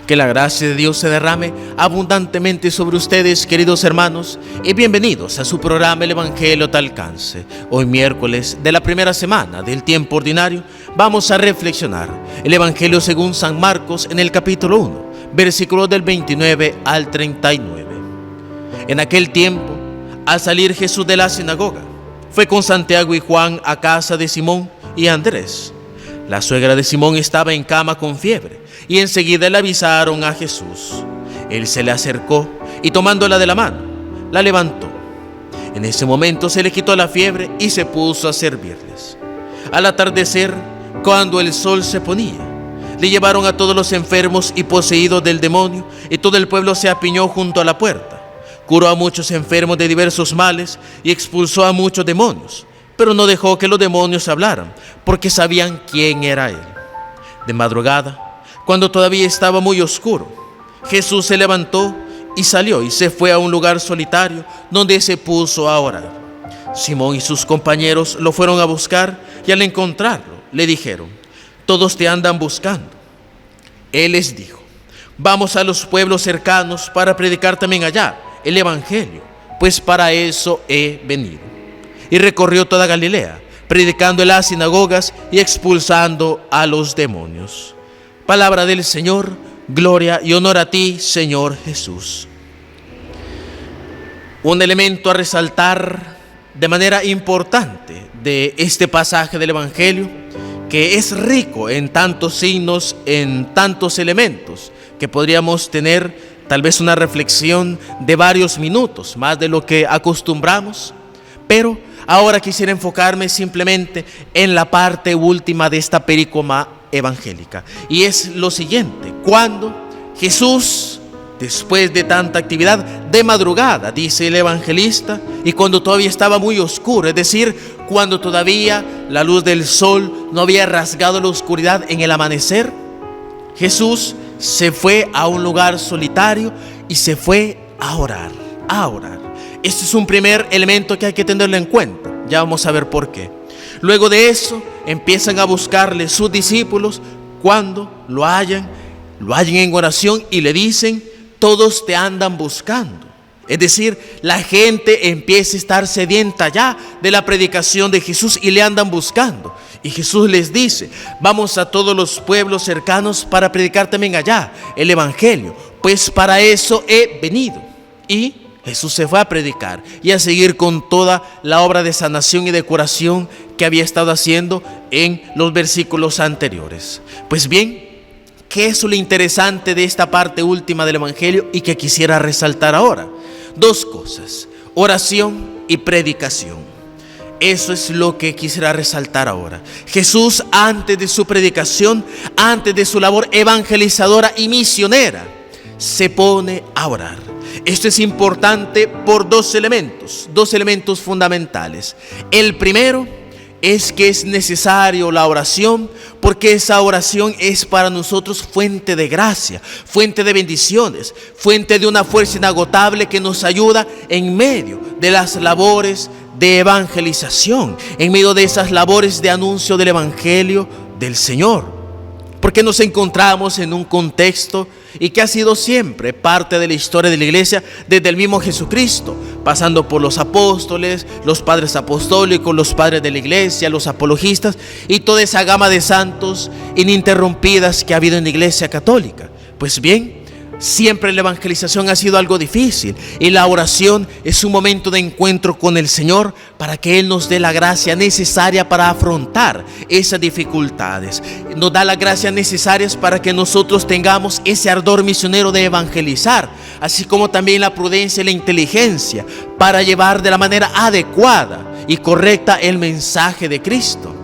Que la gracia de Dios se derrame abundantemente sobre ustedes, queridos hermanos, y bienvenidos a su programa El Evangelio te alcance. Hoy miércoles de la primera semana del tiempo ordinario vamos a reflexionar el Evangelio según San Marcos en el capítulo 1, versículos del 29 al 39. En aquel tiempo, al salir Jesús de la sinagoga, fue con Santiago y Juan a casa de Simón y Andrés. La suegra de Simón estaba en cama con fiebre y enseguida le avisaron a Jesús. Él se le acercó y tomándola de la mano, la levantó. En ese momento se le quitó la fiebre y se puso a servirles. Al atardecer, cuando el sol se ponía, le llevaron a todos los enfermos y poseídos del demonio, y todo el pueblo se apiñó junto a la puerta. Curó a muchos enfermos de diversos males y expulsó a muchos demonios, pero no dejó que los demonios hablaran, porque sabían quién era él. De madrugada, cuando todavía estaba muy oscuro, Jesús se levantó y salió y se fue a un lugar solitario donde se puso a orar. Simón y sus compañeros lo fueron a buscar y al encontrarlo le dijeron: «Todos te andan buscando». Él les dijo: «Vamos a los pueblos cercanos para predicar también allá el Evangelio, pues para eso he venido». Y recorrió toda Galilea, predicando en las sinagogas y expulsando a los demonios. Palabra del Señor, gloria y honor a ti, Señor Jesús. Un elemento a resaltar de manera importante de este pasaje del Evangelio, que es rico en tantos signos, en tantos elementos, que podríamos tener tal vez una reflexión de varios minutos, más de lo que acostumbramos, pero ahora quisiera enfocarme simplemente en la parte última de esta perícopa evangélica, y es lo siguiente: cuando Jesús, después de tanta actividad, de madrugada, dice el evangelista, y cuando todavía estaba muy oscuro, es decir, cuando todavía la luz del sol no había rasgado la oscuridad en el amanecer, Jesús se fue a un lugar solitario y se fue a orar, a orar. Este es un primer elemento que hay que tenerlo en cuenta. Ya vamos a ver por qué. Luego de eso, empiezan a buscarle sus discípulos cuando lo hallan en oración y le dicen: «Todos te andan buscando». Es decir, la gente empieza a estar sedienta ya de la predicación de Jesús y le andan buscando. Y Jesús les dice: «Vamos a todos los pueblos cercanos para predicar también allá el Evangelio, pues para eso he venido». Y Jesús se fue a predicar y a seguir con toda la obra de sanación y de curación que había estado haciendo en los versículos anteriores. Pues bien, ¿qué es lo interesante de esta parte última del Evangelio y que quisiera resaltar ahora? Dos cosas: oración y predicación. Eso es lo que quisiera resaltar ahora. Jesús, antes de su predicación, antes de su labor evangelizadora y misionera, se pone a orar. Esto es importante por dos elementos fundamentales. El primero es que es necesario la oración, porque esa oración es para nosotros fuente de gracia, fuente de bendiciones, fuente de una fuerza inagotable que nos ayuda en medio de las labores de evangelización, en medio de esas labores de anuncio del Evangelio del Señor. Porque nos encontramos en un contexto y que ha sido siempre parte de la historia de la iglesia desde el mismo Jesucristo, pasando por los apóstoles, los padres apostólicos, los padres de la iglesia, los apologistas y toda esa gama de santos ininterrumpidas que ha habido en la iglesia católica. Pues bien, siempre la evangelización ha sido algo difícil y la oración es un momento de encuentro con el Señor para que Él nos dé la gracia necesaria para afrontar esas dificultades. Nos da las gracias necesarias para que nosotros tengamos ese ardor misionero de evangelizar, así como también la prudencia y la inteligencia para llevar de la manera adecuada y correcta el mensaje de Cristo.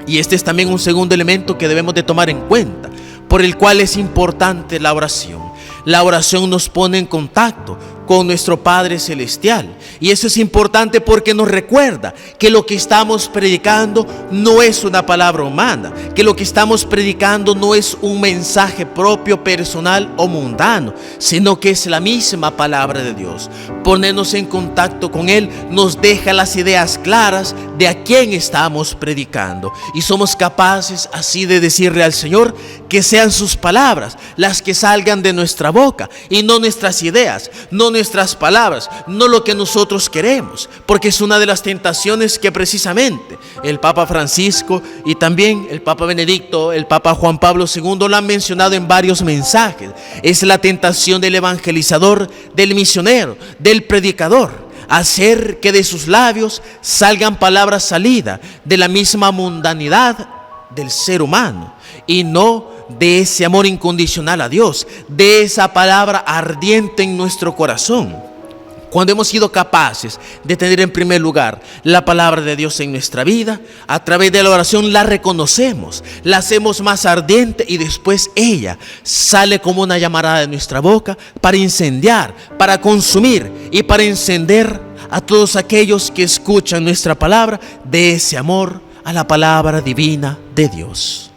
Y este es también un segundo elemento que debemos de tomar en cuenta, por el cual es importante la oración. La oración nos pone en contacto con nuestro Padre Celestial. Y eso es importante porque nos recuerda que lo que estamos predicando no es una palabra humana, que lo que estamos predicando no es un mensaje propio, personal o mundano, sino que es la misma palabra de Dios. Ponernos en contacto con Él nos deja las ideas claras de a quién estamos predicando, y somos capaces así de decirle al Señor que sean sus palabras las que salgan de nuestra boca y no nuestras ideas, no nuestras palabras, no lo que nosotros queremos, porque es una de las tentaciones que precisamente el Papa Francisco y también el Papa Benedicto, el Papa Juan Pablo II lo han mencionado en varios mensajes. Es la tentación del evangelizador, del misionero, del predicador, hacer que de sus labios salgan palabras salidas de la misma mundanidad del ser humano y no de ese amor incondicional a Dios, de esa palabra ardiente en nuestro corazón. Cuando hemos sido capaces de tener en primer lugar la palabra de Dios en nuestra vida, a través de la oración la reconocemos, la hacemos más ardiente y después ella sale como una llamarada de nuestra boca para incendiar, para consumir y para encender a todos aquellos que escuchan nuestra palabra de ese amor a la palabra divina de Dios.